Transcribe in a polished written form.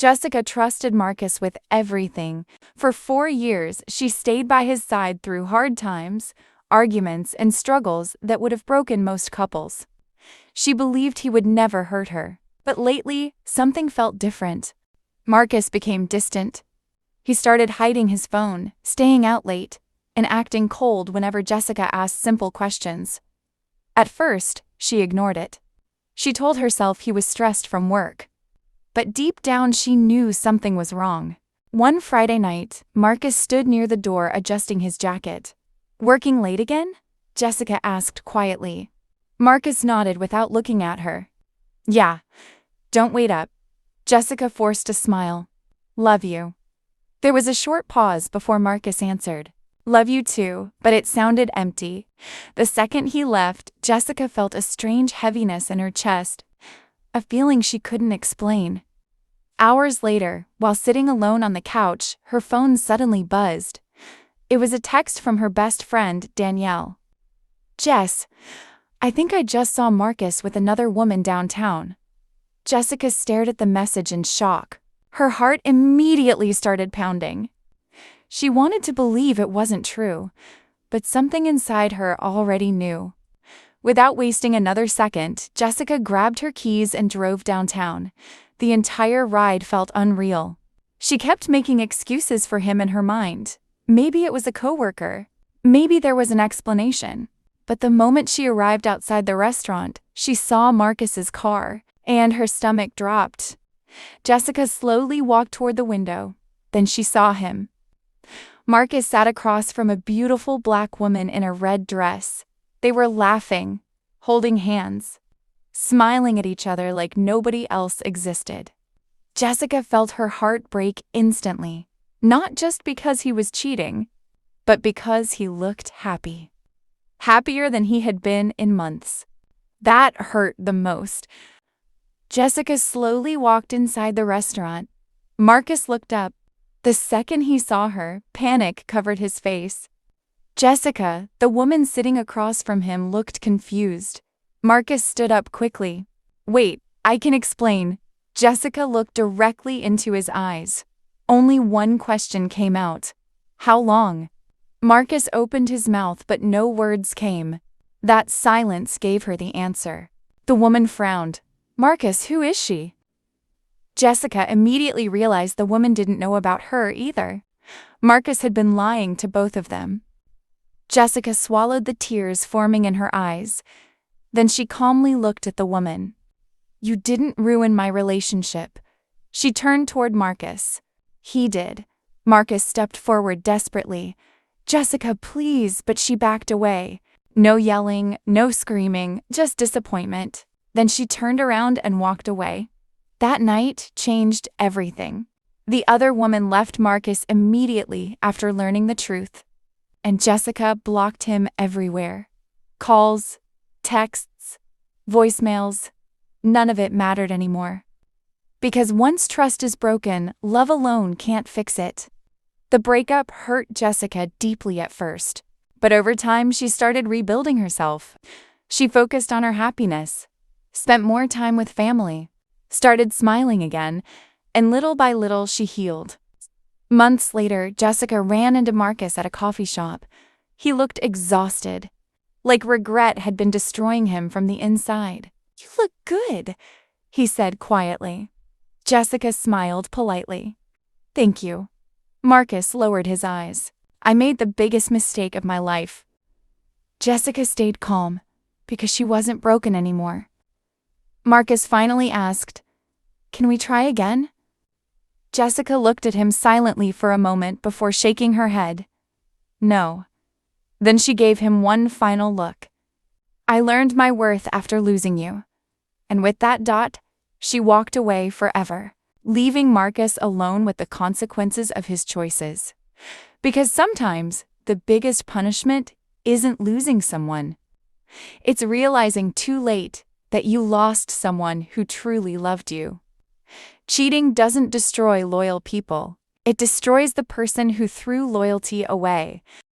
Jessica trusted Marcus with everything. For 4 years, she stayed by his side through hard times, arguments, and struggles that would have broken most couples. She believed he would never hurt her. But lately, something felt different. Marcus became distant. He started hiding his phone, staying out late, and acting cold whenever Jessica asked simple questions. At first, she ignored it. She told herself he was stressed from work. But deep down she knew something was wrong. One Friday night, Marcus stood near the door adjusting his jacket. "Working late again?" Jessica asked quietly. Marcus nodded without looking at her. "Yeah. Don't wait up." Jessica forced a smile. "Love you." There was a short pause before Marcus answered. "Love you too," but it sounded empty. The second he left, Jessica felt a strange heaviness in her chest, a feeling she couldn't explain. Hours later, while sitting alone on the couch, her phone suddenly buzzed. It was a text from her best friend, Danielle. "Jess, I think I just saw Marcus with another woman downtown." Jessica stared at the message in shock. Her heart immediately started pounding. She wanted to believe it wasn't true, but something inside her already knew. Without wasting another second, Jessica grabbed her keys and drove downtown. The entire ride felt unreal. She kept making excuses for him in her mind. Maybe it was a coworker. Maybe there was an explanation. But the moment she arrived outside the restaurant, she saw Marcus's car, and her stomach dropped. Jessica slowly walked toward the window. Then she saw him. Marcus sat across from a beautiful black woman in a red dress. They were laughing, holding hands, smiling at each other like nobody else existed. Jessica felt her heart break instantly, not just because he was cheating, but because he looked happy. Happier than he had been in months. That hurt the most. Jessica slowly walked inside the restaurant. Marcus looked up. The second he saw her, panic covered his face. Jessica, the woman sitting across from him, looked confused. Marcus stood up quickly. "Wait, I can explain." Jessica looked directly into his eyes. Only one question came out. "How long?" Marcus opened his mouth but no words came. That silence gave her the answer. The woman frowned. "Marcus, who is she?" Jessica immediately realized the woman didn't know about her either. Marcus had been lying to both of them. Jessica swallowed the tears forming in her eyes. Then she calmly looked at the woman. "You didn't ruin my relationship." She turned toward Marcus. "He did." Marcus stepped forward desperately. "Jessica, please," but she backed away. No yelling, no screaming, just disappointment. Then she turned around and walked away. That night changed everything. The other woman left Marcus immediately after learning the truth. And Jessica blocked him everywhere. Calls, texts, voicemails, none of it mattered anymore. Because once trust is broken, love alone can't fix it. The breakup hurt Jessica deeply at first, but over time she started rebuilding herself. She focused on her happiness, spent more time with family, started smiling again, and little by little she healed. Months later, Jessica ran into Marcus at a coffee shop. He looked exhausted, like regret had been destroying him from the inside. "You look good," he said quietly. Jessica smiled politely. "Thank you." Marcus lowered his eyes. "I made the biggest mistake of my life." Jessica stayed calm, because she wasn't broken anymore. Marcus finally asked, "Can we try again?" Jessica looked at him silently for a moment before shaking her head. "No." Then she gave him one final look. "I learned my worth after losing you." And with that dot, she walked away forever, leaving Marcus alone with the consequences of his choices. Because sometimes, the biggest punishment isn't losing someone. It's realizing too late that you lost someone who truly loved you. Cheating doesn't destroy loyal people. It destroys the person who threw loyalty away.